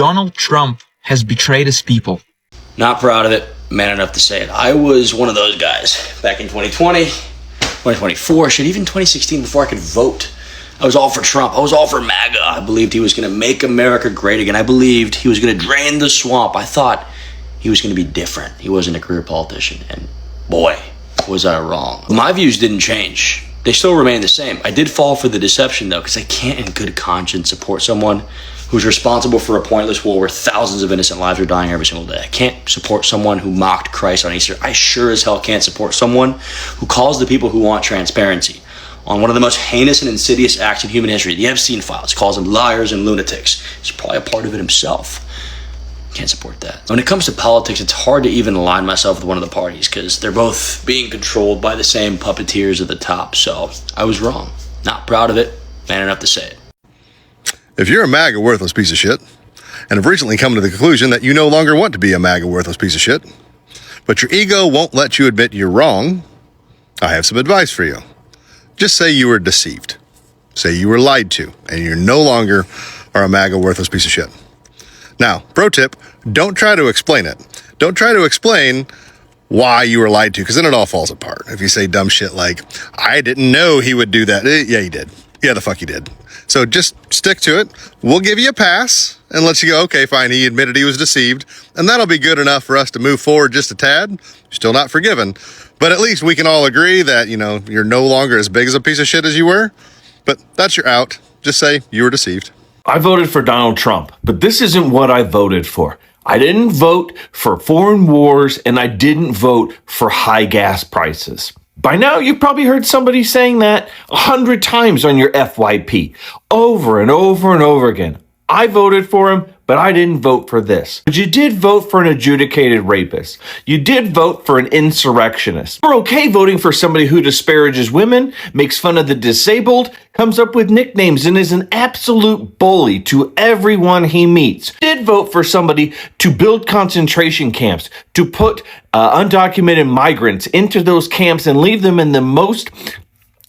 Donald Trump has betrayed his people. Not proud of it, man enough to say it. I was one of those guys back in 2020, 2024, shit, even 2016 before I could vote. I was all for Trump. I was all for MAGA. I believed he was going to make America great again. I believed he was going to drain the swamp. I thought he was going to be different. He wasn't a career politician. And boy, was I wrong. My views didn't change. They still remain the same. I did fall for the deception, though, because I can't in good conscience support someone who's responsible for a pointless war where thousands of innocent lives are dying every single day. I can't support someone who mocked Christ on Easter. I sure as hell can't support someone who calls the people who want transparency on one of the most heinous and insidious acts in human history, the Epstein files, calls them liars and lunatics. He's probably a part of it himself. Can't support that. When it comes to politics, it's hard to even align myself with one of the parties because they're both being controlled by the same puppeteers at the top. So I was wrong. Not proud of it. Man enough to say it. If you're a MAGA worthless piece of shit, and have recently come to the conclusion that you no longer want to be a MAGA worthless piece of shit, but your ego won't let you admit you're wrong, I have some advice for you. Just say you were deceived. Say you were lied to, and you no longer are a MAGA worthless piece of shit. Now, pro tip, don't try to explain it. Don't try to explain why you were lied to, because then it all falls apart. If you say dumb shit like, I didn't know he would do that. Yeah, you did. Yeah, the fuck you did. So just stick to it. We'll give you a pass and let you go, okay, fine, he admitted he was deceived. And that'll be good enough for us to move forward just a tad. Still not forgiven. But at least we can all agree that, you're no longer as big as a piece of shit as you were. But that's your out. Just say you were deceived. I voted for Donald Trump, but this isn't what I voted for. I didn't vote for foreign wars, and I didn't vote for high gas prices. By now, you've probably heard somebody saying that 100 times on your FYP, over and over and over again. I voted for him, but I didn't vote for this. But you did vote for an adjudicated rapist. You did vote for an insurrectionist. We're okay voting for somebody who disparages women, makes fun of the disabled, comes up with nicknames, and is an absolute bully to everyone he meets. Did vote for somebody to build concentration camps, to put undocumented migrants into those camps and leave them in the most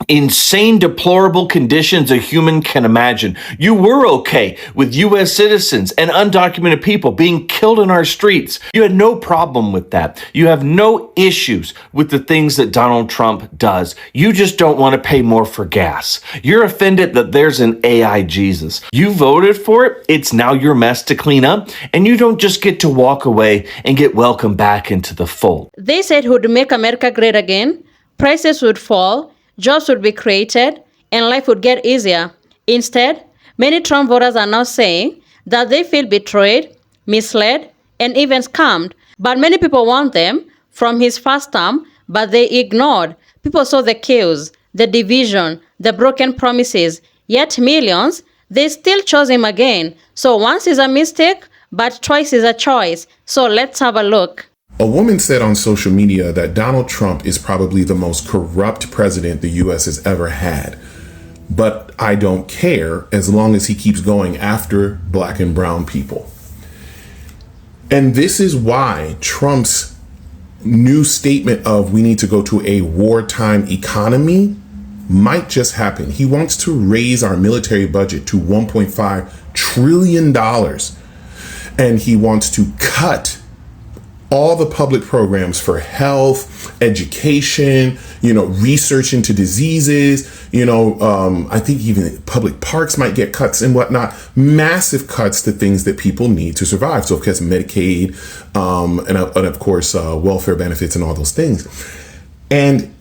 insane, deplorable conditions a human can imagine. You were okay with U.S. citizens and undocumented people being killed in our streets. You had no problem with that. You have no issues with the things that Donald Trump does. You just don't want to pay more for gas. You're offended that there's an AI Jesus. You voted for it. It's now your mess to clean up, and you don't just get to walk away and get welcomed back into the fold. They said he would make America great again, prices would fall, jobs would be created, and life would get easier. Instead, many Trump voters are now saying that they feel betrayed, misled, and even scammed. But many people want them from his first term, but they ignored. People saw the chaos, the division, the broken promises. Yet millions, they still chose him again. So once is a mistake, but twice is a choice. So let's have a look. A woman said on social media that Donald Trump is probably the most corrupt president the U.S. has ever had. But I don't care as long as he keeps going after black and brown people. And this is why Trump's new statement of we need to go to a wartime economy might just happen. He wants to raise our military budget to $1.5 trillion. And he wants to cut all the public programs for health, education, research into diseases, I think even public parks might get cuts and whatnot, massive cuts to things that people need to survive. So of course, Medicaid, and of course, welfare benefits and all those things. And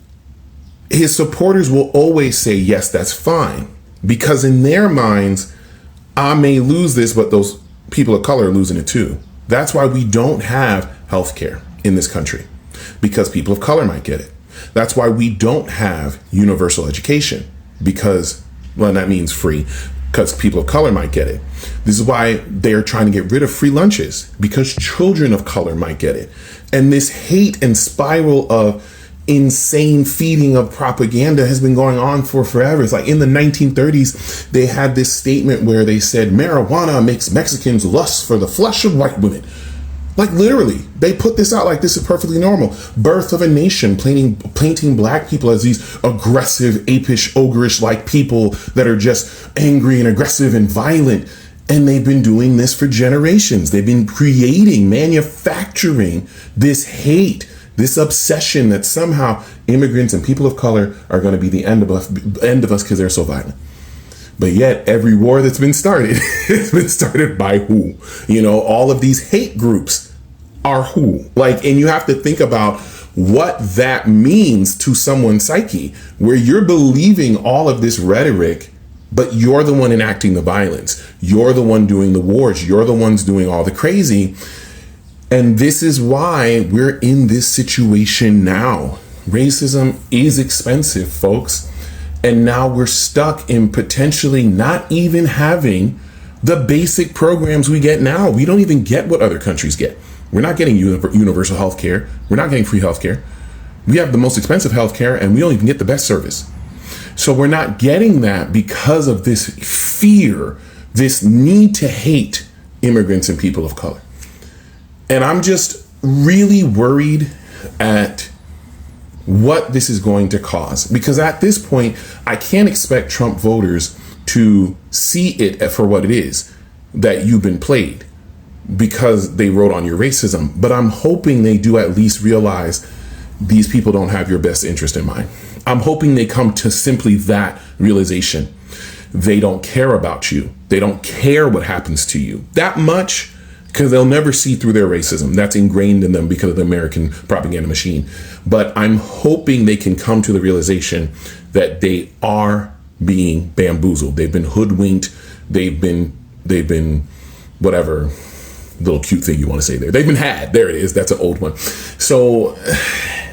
his supporters will always say, yes, that's fine. Because in their minds, I may lose this, but those people of color are losing it too. That's why we don't have healthcare in this country, because people of color might get it. That's why we don't have universal education, because, that means free, because people of color might get it. This is why they're trying to get rid of free lunches, because children of color might get it. And this hate and spiral of insane feeding of propaganda has been going on for forever. It's like in the 1930s, they had this statement where they said marijuana makes Mexicans lust for the flesh of white women. Like literally, they put this out like this is perfectly normal. Birth of a Nation, painting black people as these aggressive, apish, ogreish like people that are just angry and aggressive and violent. And they've been doing this for generations. They've been manufacturing this hate, this obsession that somehow immigrants and people of color are going to be the end of us because they're so violent. But yet every war that's been started, it's been started by who? You know, all of these hate groups are who? Like, and you have to think about what that means to someone's psyche, where you're believing all of this rhetoric, but you're the one enacting the violence. You're the one doing the wars. You're the ones doing all the crazy. And this is why we're in this situation now. Racism is expensive, folks. And now we're stuck in potentially not even having the basic programs we get now. We don't even get what other countries get. We're not getting universal health care. We're not getting free health care. We have the most expensive health care, and we don't even get the best service. So we're not getting that because of this fear, this need to hate immigrants and people of color. And I'm just really worried at what this is going to cause, because at this point, I can't expect Trump voters to see it for what it is, that you've been played because they wrote on your racism. But I'm hoping they do at least realize these people don't have your best interest in mind. I'm hoping they come to simply that realization. They don't care about you. They don't care what happens to you that much, because they'll never see through their racism. That's ingrained in them because of the American propaganda machine. But I'm hoping they can come to the realization that they are being bamboozled. They've been hoodwinked. They've been whatever little cute thing you want to say there. They've been had. There it is. That's an old one. So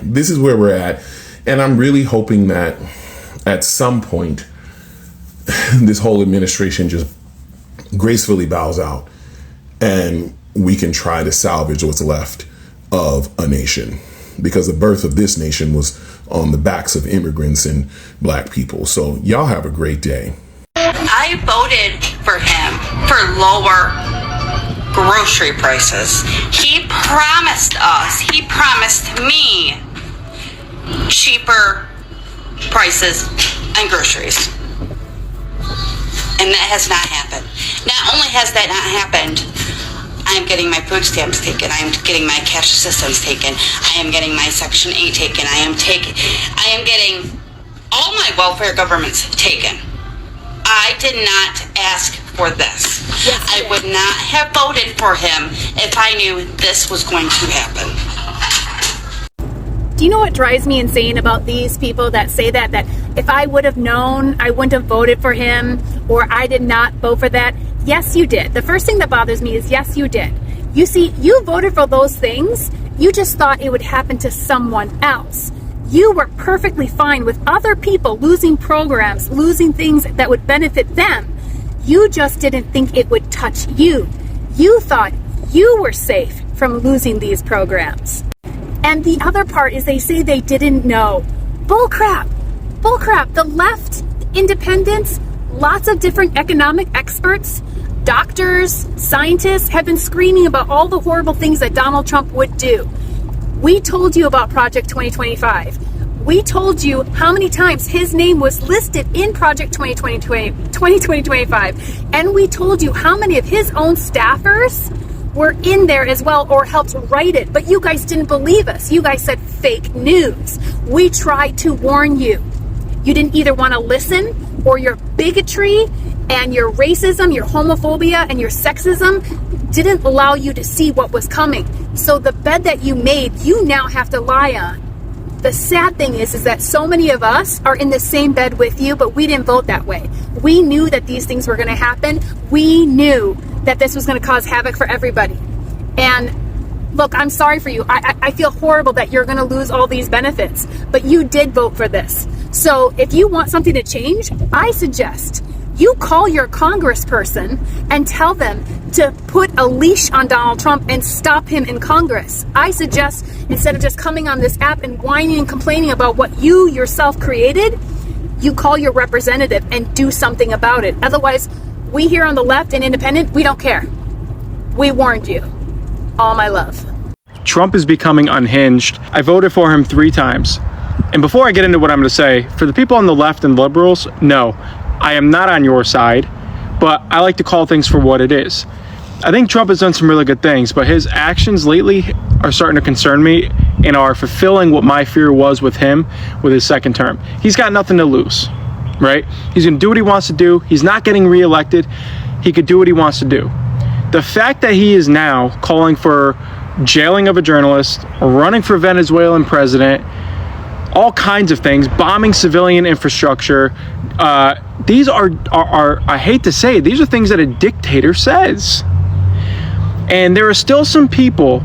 this is where we're at. And I'm really hoping that at some point, this whole administration just gracefully bows out and we can try to salvage what's left of a nation, because the birth of this nation was on the backs of immigrants and black people. So y'all have a great day. I voted for him for lower grocery prices. He promised me cheaper prices on groceries. And that has not happened. Not only has that not happened, I am getting my food stamps taken. I am getting my cash assistance taken. I am getting my Section 8 taken. I am getting all my welfare governments taken. I did not ask for this. Yes, I would not have voted for him if I knew this was going to happen. Do you know what drives me insane about these people that say that if I would have known, I wouldn't have voted for him, or I did not vote for that? Yes, you did. The first thing that bothers me is yes, you did. You see, you voted for those things. You just thought it would happen to someone else. You were perfectly fine with other people losing programs, losing things that would benefit them. You just didn't think it would touch you. You thought you were safe from losing these programs. And the other part is they say they didn't know. Bullcrap. Bullcrap. The left, independents, lots of different economic experts, doctors, scientists have been screaming about all the horrible things that Donald Trump would do. We told you about Project 2025. We told you how many times his name was listed in Project 2025. And we told you how many of his own staffers were in there as well, or helped write it. But you guys didn't believe us. You guys said fake news. We tried to warn you. You didn't either want to listen, or your bigotry and your racism, your homophobia and your sexism didn't allow you to see what was coming. So the bed that you made, you now have to lie on. The sad thing is that so many of us are in the same bed with you, but we didn't vote that way. We knew that these things were going to happen. We knew that this was going to cause havoc for everybody. And look, I'm sorry for you. I feel horrible that you're going to lose all these benefits, but you did vote for this. So if you want something to change, I suggest you call your congressperson and tell them to put a leash on Donald Trump and stop him in Congress. I suggest, instead of just coming on this app and whining and complaining about what you yourself created, you call your representative and do something about it. Otherwise, we here on the left and independent, we don't care. We warned you. All my love. Trump is becoming unhinged. I voted for him 3 times. And before I get into what I'm going to say, for the people on the left and liberals, no, I am not on your side. but I like to call things for what it is. I think Trump has done some really good things, but his actions lately are starting to concern me and are fulfilling what my fear was with him with his second term. He's got nothing to lose, right? He's going to do what he wants to do. He's not getting reelected. He could do what he wants to do. The fact that he is now calling for jailing of a journalist, running for Venezuelan president, all kinds of things, bombing civilian infrastructure, these are I hate to say it, these are things that a dictator says. And there are still some people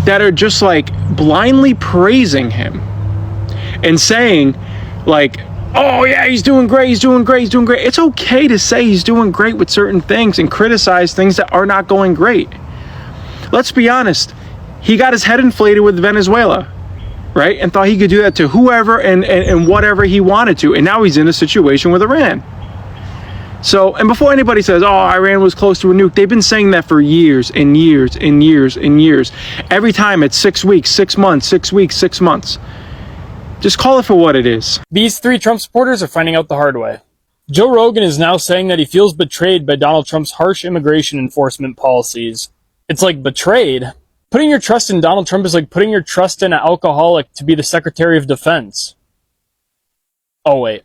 that are just like blindly praising him and saying like, oh yeah, he's doing great, he's doing great, he's doing great. It's okay to say he's doing great with certain things and criticize things that are not going great. Let's be honest. He got his head inflated with Venezuela, right? And thought he could do that to whoever and whatever he wanted to. And now he's in a situation with Iran. So, and before anybody says, oh, Iran was close to a nuke, they've been saying that for years and years and years and years. Every time it's 6 weeks, 6 months, 6 weeks, 6 months. Just call it for what it is. These three Trump supporters are finding out the hard way. Joe Rogan is now saying that he feels betrayed by Donald Trump's harsh immigration enforcement policies. It's like betrayed? Putting your trust in Donald Trump is like putting your trust in an alcoholic to be the Secretary of Defense. Oh wait.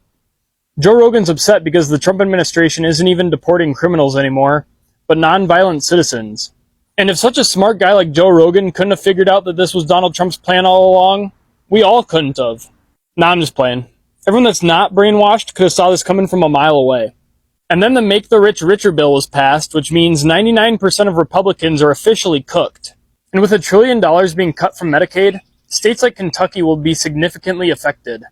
Joe Rogan's upset because the Trump administration isn't even deporting criminals anymore, but non-violent citizens. And if such a smart guy like Joe Rogan couldn't have figured out that this was Donald Trump's plan all along, we all couldn't have. Nah, I'm just playing. Everyone that's not brainwashed could have saw this coming from a mile away. And then the Make the Rich Richer bill was passed, which means 99% of Republicans are officially cooked. And with $1 trillion being cut from Medicaid, states like Kentucky will be significantly affected.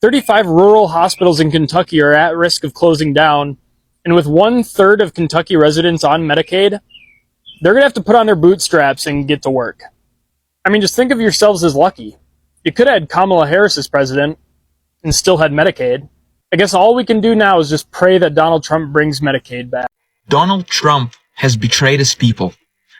35 rural hospitals in Kentucky are at risk of closing down, and with 1/3 of Kentucky residents on Medicaid, they're going to have to put on their bootstraps and get to work. I mean, just think of yourselves as lucky. You could have had Kamala Harris as president and still had Medicaid. I guess all we can do now is just pray that Donald Trump brings Medicaid back. Donald Trump has betrayed his people.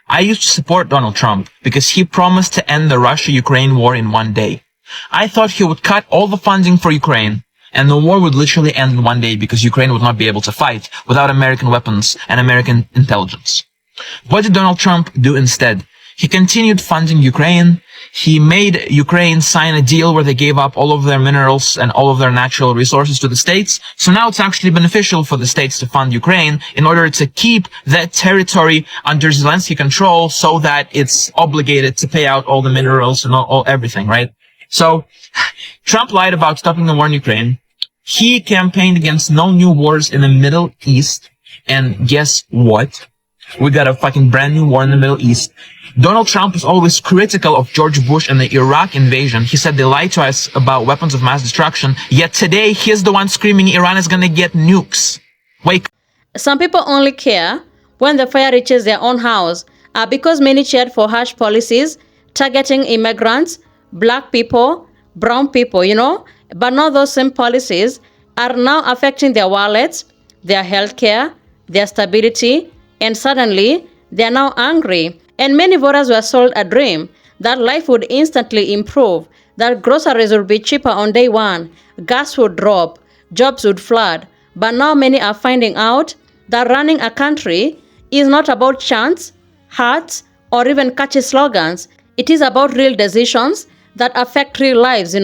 I used to support Donald Trump because he promised to end the Russia-Ukraine war in one day. I thought he would cut all the funding for Ukraine, and the war would literally end in one day because Ukraine would not be able to fight without American weapons and American intelligence. What did Donald Trump do instead? He continued funding Ukraine. He made Ukraine sign a deal where they gave up all of their minerals and all of their natural resources to the states. So now it's actually beneficial for the states to fund Ukraine in order to keep that territory under Zelensky control so that it's obligated to pay out all the minerals and all everything, right? So Trump lied about stopping the war in Ukraine. He campaigned against no new wars in the Middle East. And guess what? We got a fucking brand new war in the Middle East. Donald Trump was always critical of George Bush and the Iraq invasion. He said they lied to us about weapons of mass destruction. Yet today, he's the one screaming Iran is gonna get nukes. Wake. Some people only care when the fire reaches their own house, because many cheered for harsh policies targeting immigrants, black people, brown people, but now those same policies are now affecting their wallets, their healthcare, their stability, and suddenly they are now angry. And many voters were sold a dream that life would instantly improve, that groceries would be cheaper on day one, gas would drop, jobs would flood. But now many are finding out that running a country is not about chants, hearts, or even catchy slogans. It is about real decisions that affect real lives,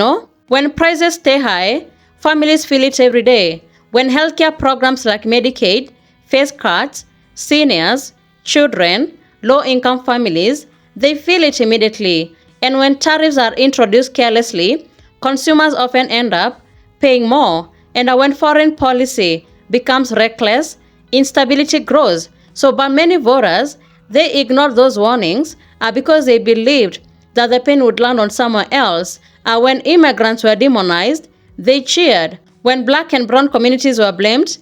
When prices stay high, families feel it every day. When healthcare programs like Medicaid face cuts, seniors, children, low-income families, they feel it immediately. And when tariffs are introduced carelessly, consumers often end up paying more. And when foreign policy becomes reckless, instability grows. But many voters, they ignored those warnings because they believed that the pain would land on someone else. When immigrants were demonized, they cheered. When black and brown communities were blamed,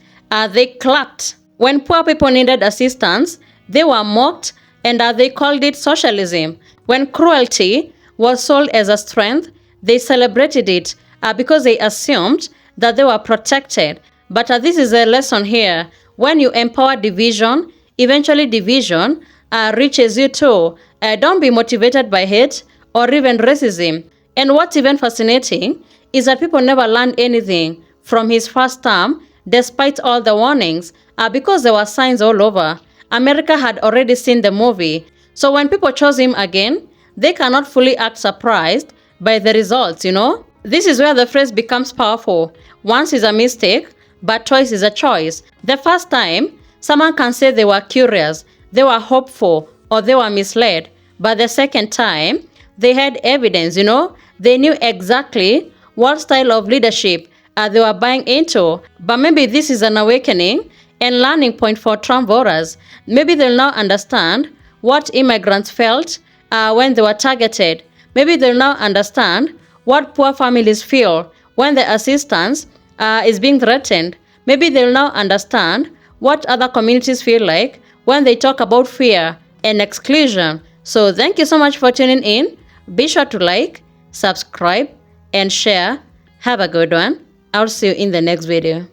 they clapped. When poor people needed assistance, they were mocked and they called it socialism. When cruelty was sold as a strength, they celebrated it because they assumed that they were protected. But this is a lesson here. When you empower division, eventually division reaches you too. Don't be motivated by hate or even racism. And what's even fascinating is that people never learned anything from his first term, despite all the warnings, because there were signs all over. America had already seen the movie. So when people chose him again, they cannot fully act surprised by the results, you know? This is where the phrase becomes powerful. Once is a mistake, but twice is a choice. The first time, someone can say they were curious, they were hopeful, or they were misled. But the second time, they had evidence, you know? They knew exactly what style of leadership they were buying into. But maybe this is an awakening and learning point for Trump voters. Maybe they'll now understand what immigrants felt when they were targeted. Maybe they'll now understand what poor families feel when the assistance is being threatened. Maybe they'll now understand what other communities feel like when they talk about fear and exclusion. So thank you so much for tuning in. Be sure to like, subscribe, and share. Have a good one. I'll see you in the next video.